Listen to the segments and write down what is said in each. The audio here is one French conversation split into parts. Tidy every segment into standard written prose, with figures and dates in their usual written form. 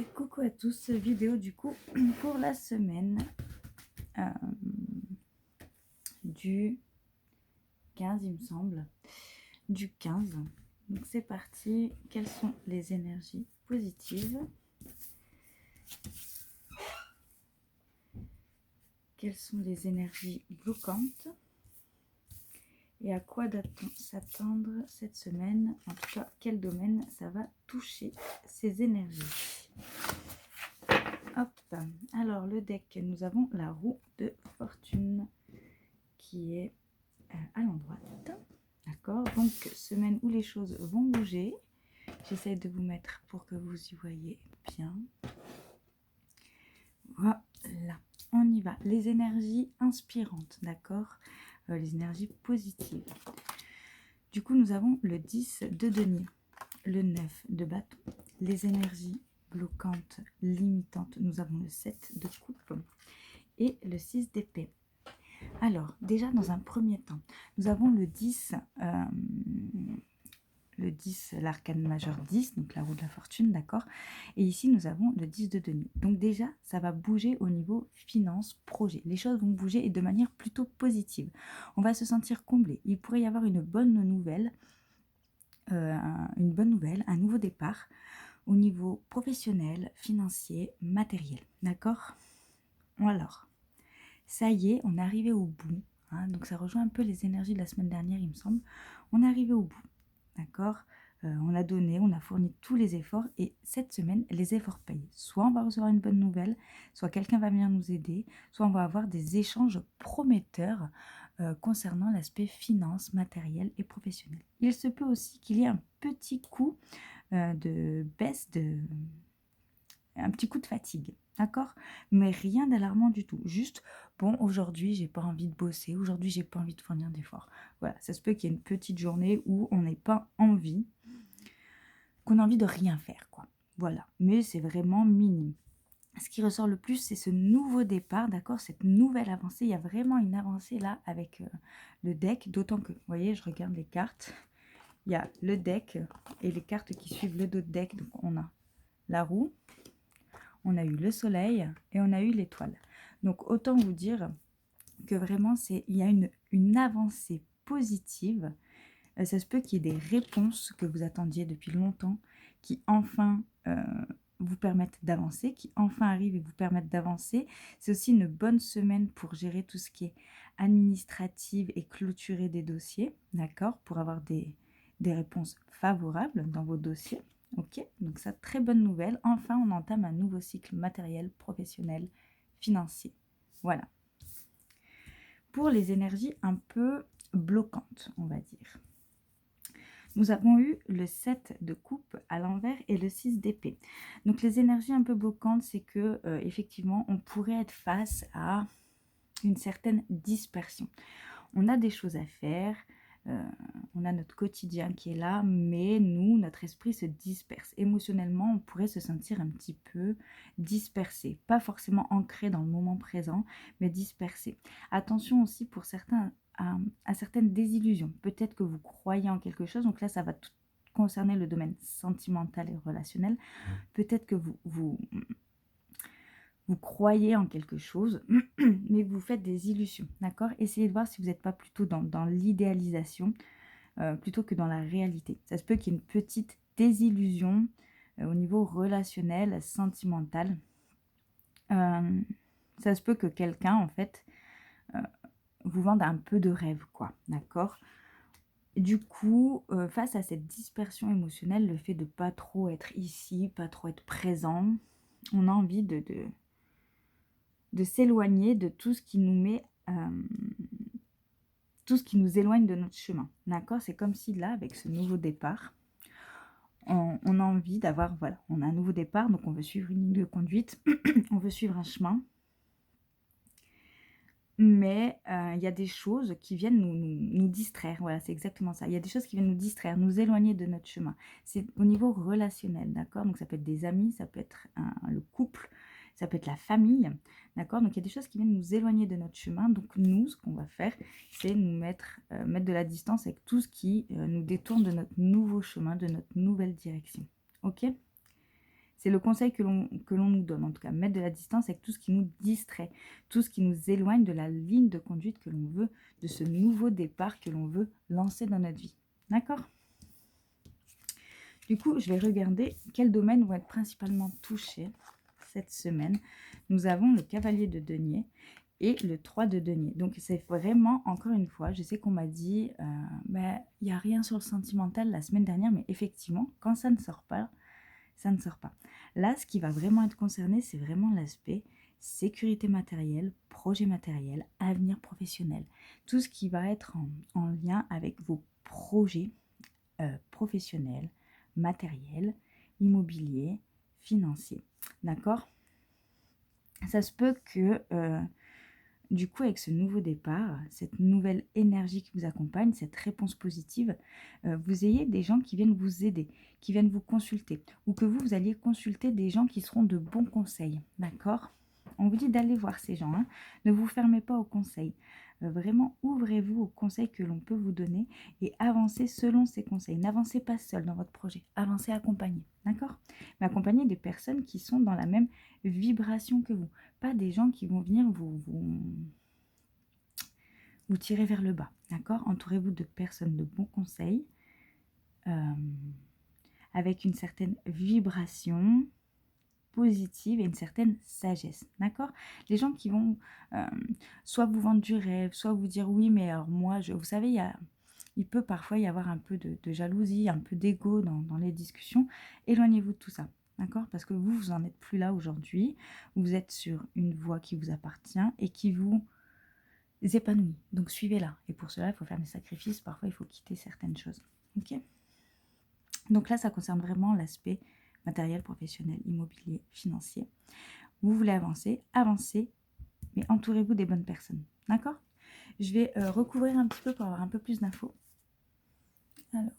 Et coucou à tous, vidéo du coup pour la semaine du 15 il me semble, du 15. Donc c'est parti, quelles sont les énergies positives? Quelles sont les énergies bloquantes? Et à quoi doit-on s'attendre cette semaine? En tout cas, quel domaine ça va toucher ces énergies? Hop, alors le deck, nous avons la roue de fortune qui est à l'endroit. D'accord, donc semaine où les choses vont bouger. J'essaie de vous mettre pour que vous y voyez bien. Voilà, on y va. Les énergies inspirantes, d'accord, les énergies positives. Du coup, nous avons le 10 de denier, le 9 de bâton, les énergies bloquantes, limitantes. Nous avons le 7 de coupe et le 6 d'épée. Alors, déjà, dans un premier temps, nous avons le 10, l'arcane majeur 10, donc la roue de la fortune, d'accord. Et ici, nous avons le 10 de denier. Donc déjà, ça va bouger au niveau finance, projet. Les choses vont bouger et de manière plutôt positive. On va se sentir comblé. Il pourrait y avoir une bonne nouvelle, un nouveau départ au niveau professionnel, financier, matériel, d'accord. Alors, ça y est, on est arrivé au bout. Donc ça rejoint un peu les énergies de la semaine dernière, il me semble. On est arrivé au bout, d'accord. On a donné, on a fourni tous les efforts et cette semaine, les efforts payent. Soit on va recevoir une bonne nouvelle, soit quelqu'un va venir nous aider, soit on va avoir des échanges prometteurs concernant l'aspect finance, matériel et professionnel. Il se peut aussi qu'il y ait un petit coup de baisse, un petit coup de fatigue, d'accord? Mais rien d'alarmant du tout. Juste, bon, aujourd'hui, j'ai pas envie de bosser, aujourd'hui, j'ai pas envie de fournir d'efforts. Voilà, ça se peut qu'il y ait une petite journée où on n'ait pas envie, qu'on a envie de rien faire, quoi. Voilà, mais c'est vraiment minime. Ce qui ressort le plus, c'est ce nouveau départ, d'accord? Cette nouvelle avancée. Il y a vraiment une avancée là avec le deck, d'autant que, vous voyez, je regarde les cartes. Il y a le deck et les cartes qui suivent le dos de deck. Donc, on a la roue, on a eu le soleil et on a eu l'étoile. Donc, autant vous dire que vraiment, il y a une avancée positive. Ça se peut qu'il y ait des réponses que vous attendiez depuis longtemps qui enfin vous permettent d'avancer, qui enfin arrivent et vous permettent d'avancer. C'est aussi une bonne semaine pour gérer tout ce qui est administrative et clôturer des dossiers, d'accord, pour avoir des réponses favorables dans vos dossiers. Ok, donc ça, très bonne nouvelle. Enfin, on entame un nouveau cycle matériel, professionnel, financier. Voilà. Pour les énergies un peu bloquantes, on va dire. Nous avons eu le 7 de coupe à l'envers et le 6 d'épée. Donc les énergies un peu bloquantes, c'est que effectivement, on pourrait être face à une certaine dispersion. On a des choses à faire, on a notre quotidien qui est là, mais nous, notre esprit se disperse. Émotionnellement, on pourrait se sentir un petit peu dispersé. Pas forcément ancré dans le moment présent, mais dispersé. Attention aussi pour certains à certaines désillusions. Peut-être que vous croyez en quelque chose, donc là, ça va tout concerner le domaine sentimental et relationnel. Peut-être que vous croyez en quelque chose, mais vous faites des illusions, d'accord? Essayez de voir si vous n'êtes pas plutôt dans l'idéalisation plutôt que dans la réalité. Ça se peut qu'il y ait une petite désillusion au niveau relationnel, sentimental. Ça se peut que quelqu'un, en fait, vous vende un peu de rêve, quoi, d'accord? Du coup, face à cette dispersion émotionnelle, le fait de pas trop être ici, pas trop être présent, on a envie de s'éloigner de tout ce qui nous met, tout ce qui nous éloigne de notre chemin, d'accord? C'est comme si là, avec ce nouveau départ, on a envie d'avoir, voilà, on a un nouveau départ, donc on veut suivre une ligne de conduite, on veut suivre un chemin, mais il y a des choses qui viennent nous distraire, voilà, c'est exactement ça. Il y a des choses qui viennent nous distraire, nous éloigner de notre chemin. C'est au niveau relationnel, d'accord? Donc ça peut être des amis, ça peut être le couple, ça peut être la famille, d'accord? Donc il y a des choses qui viennent nous éloigner de notre chemin. Donc nous, ce qu'on va faire, c'est nous mettre de la distance avec tout ce qui nous détourne de notre nouveau chemin, de notre nouvelle direction. Ok? C'est le conseil que l'on nous donne, en tout cas, mettre de la distance avec tout ce qui nous distrait, tout ce qui nous éloigne de la ligne de conduite que l'on veut, de ce nouveau départ que l'on veut lancer dans notre vie. D'accord ? Du coup, je vais regarder quels domaines vont être principalement touchés cette semaine. Nous avons le cavalier de denier et le 3 de denier. Donc, c'est vraiment, encore une fois, je sais qu'on m'a dit, il n'y a rien sur le sentimental la semaine dernière, mais effectivement, quand ça ne sort pas, ça ne sort pas. Là, ce qui va vraiment être concerné, c'est vraiment l'aspect sécurité matérielle, projet matériel, avenir professionnel. Tout ce qui va être en lien avec vos projets professionnels, matériels, immobiliers, financiers. D'accord ? Ça se peut que, du coup, avec ce nouveau départ, cette nouvelle énergie qui vous accompagne, cette réponse positive, vous ayez des gens qui viennent vous aider, qui viennent vous consulter, ou que vous alliez consulter des gens qui seront de bons conseils. D'accord ? On vous dit d'aller voir ces gens, hein. Ne vous fermez pas aux conseils. Vraiment, ouvrez-vous aux conseils que l'on peut vous donner et avancez selon ces conseils. N'avancez pas seul dans votre projet, avancez accompagné, d'accord ? Mais accompagné des personnes qui sont dans la même vibration que vous, pas des gens qui vont venir vous tirer vers le bas, d'accord ? Entourez-vous de personnes de bons conseils, avec une certaine vibration positive et une certaine sagesse, d'accord ? Les gens qui vont soit vous vendre du rêve, soit vous dire oui, mais alors moi, vous savez, il peut parfois y avoir un peu de jalousie, un peu d'ego dans les discussions. Éloignez-vous de tout ça, d'accord ? Parce que vous n'en êtes plus là aujourd'hui. Vous êtes sur une voie qui vous appartient et qui vous épanouit. Donc suivez-la. Et pour cela, il faut faire des sacrifices. Parfois, il faut quitter certaines choses. Ok ? Donc là, ça concerne vraiment l'aspect matériel, professionnel, immobilier, financier. Vous voulez avancer, avancez, mais entourez-vous des bonnes personnes. D'accord ? Je vais recouvrir un petit peu pour avoir un peu plus d'infos. Alors,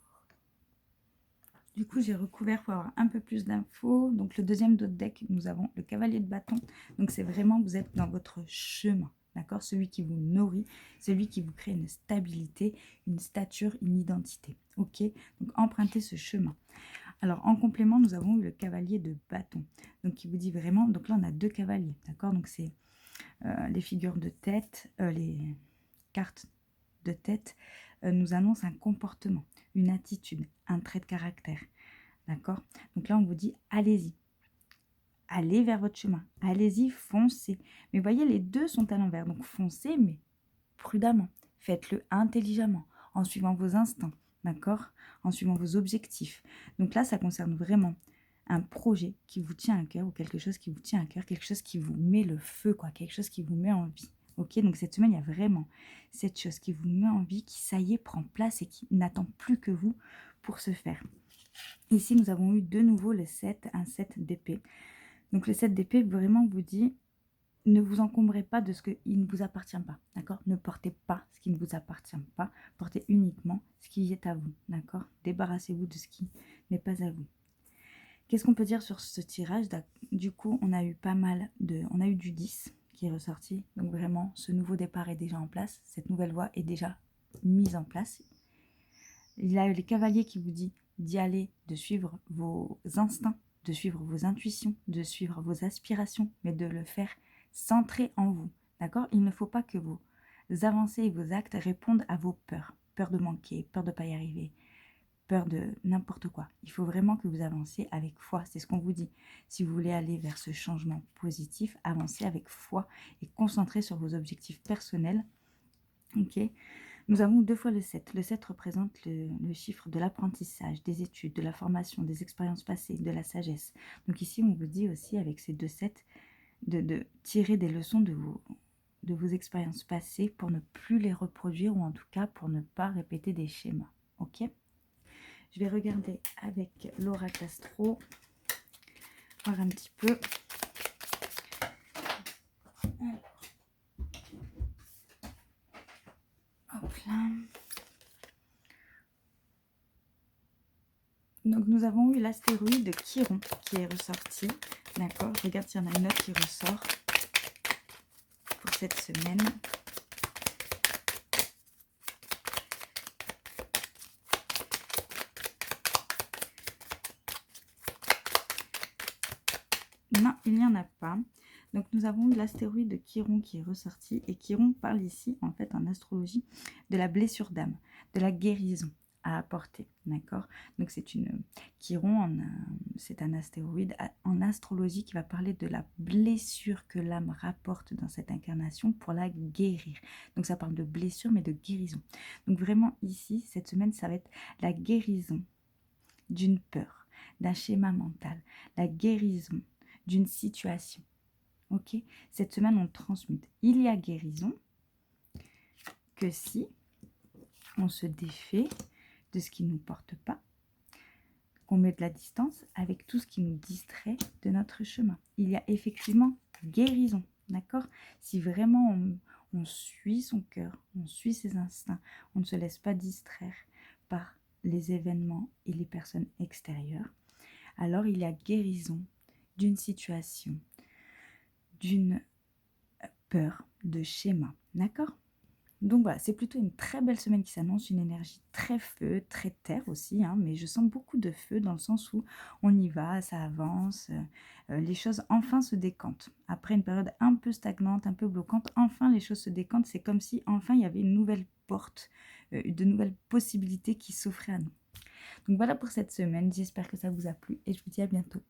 du coup, j'ai recouvert pour avoir un peu plus d'infos. Donc, le deuxième dos de deck, nous avons le cavalier de bâton. Donc, c'est vraiment, vous êtes dans votre chemin. D'accord ? Celui qui vous nourrit, celui qui vous crée une stabilité, une stature, une identité. Ok ? Donc, empruntez ce chemin. Alors, en complément, nous avons eu le cavalier de bâton. Donc, qui vous dit vraiment... Donc là, on a deux cavaliers. D'accord ? Donc, c'est les figures de tête, les cartes de tête nous annoncent un comportement, une attitude, un trait de caractère. D'accord ? Donc là, on vous dit, allez-y. Allez vers votre chemin. Allez-y, foncez. Mais voyez, les deux sont à l'envers. Donc, foncez, mais prudemment. Faites-le intelligemment, en suivant vos instincts. D'accord ? En suivant vos objectifs. Donc là, ça concerne vraiment un projet qui vous tient à cœur ou quelque chose qui vous tient à cœur, quelque chose qui vous met le feu, quoi, quelque chose qui vous met en vie. Ok, donc cette semaine, il y a vraiment cette chose qui vous met en vie, qui, ça y est, prend place et qui n'attend plus que vous pour se faire. Ici, nous avons eu de nouveau le 7, un 7 d'épée. Donc le 7 d'épée, vraiment, vous dit, ne vous encombrez pas de ce qui ne vous appartient pas, d'accord ? Ne portez pas ce qui ne vous appartient pas, portez uniquement ce qui est à vous, d'accord ? Débarrassez-vous de ce qui n'est pas à vous. Qu'est-ce qu'on peut dire sur ce tirage ? Du coup, on a eu on a eu du 10 qui est ressorti. Donc vraiment, ce nouveau départ est déjà en place. Cette nouvelle voie est déjà mise en place. Il y a les cavaliers qui vous dit d'y aller, de suivre vos instincts, de suivre vos intuitions, de suivre vos aspirations, mais de le faire centré en vous. D'accord ? Il ne faut pas que vos avancées et vos actes répondent à vos peurs. Peur de manquer, peur de ne pas y arriver, peur de n'importe quoi. Il faut vraiment que vous avanciez avec foi. C'est ce qu'on vous dit. Si vous voulez aller vers ce changement positif, avancez avec foi et concentrez sur vos objectifs personnels. Ok ? Nous avons deux fois le 7. Le 7 représente le chiffre de l'apprentissage, des études, de la formation, des expériences passées, de la sagesse. Donc ici, on vous dit aussi avec ces deux 7 de tirer des leçons de vos expériences passées pour ne plus les reproduire ou en tout cas pour ne pas répéter des schémas. Ok ? Je vais regarder avec l'oracle astro, voir un petit peu. Alors. Hop là. Donc nous avons eu l'astéroïde Chiron qui est ressorti. D'accord, je regarde s'il y en a une autre qui ressort pour cette semaine. Non, il n'y en a pas. Donc nous avons eu l'astéroïde Chiron qui est ressorti. Et Chiron parle ici, en fait, en astrologie, de la blessure d'âme, de la guérison à apporter. D'accord? Donc c'est une... Chiron, c'est un astéroïde en astrologie qui va parler de la blessure que l'âme rapporte dans cette incarnation pour la guérir. Donc ça parle de blessure, mais de guérison. Donc vraiment ici, cette semaine, ça va être la guérison d'une peur, d'un schéma mental, la guérison d'une situation. Ok? Cette semaine, on transmute. Il y a guérison que si on se défait de ce qui ne nous porte pas, qu'on met de la distance avec tout ce qui nous distrait de notre chemin. Il y a effectivement guérison, d'accord? Si vraiment on suit son cœur, on suit ses instincts, on ne se laisse pas distraire par les événements et les personnes extérieures, alors il y a guérison d'une situation, d'une peur, de schéma, d'accord? Donc voilà, c'est plutôt une très belle semaine qui s'annonce, une énergie très feu, très terre aussi, hein, mais je sens beaucoup de feu dans le sens où on y va, ça avance, les choses enfin se décantent. Après une période un peu stagnante, un peu bloquante, enfin les choses se décantent, c'est comme si enfin il y avait une nouvelle porte, de nouvelles possibilités qui s'offraient à nous. Donc voilà pour cette semaine, j'espère que ça vous a plu et je vous dis à bientôt.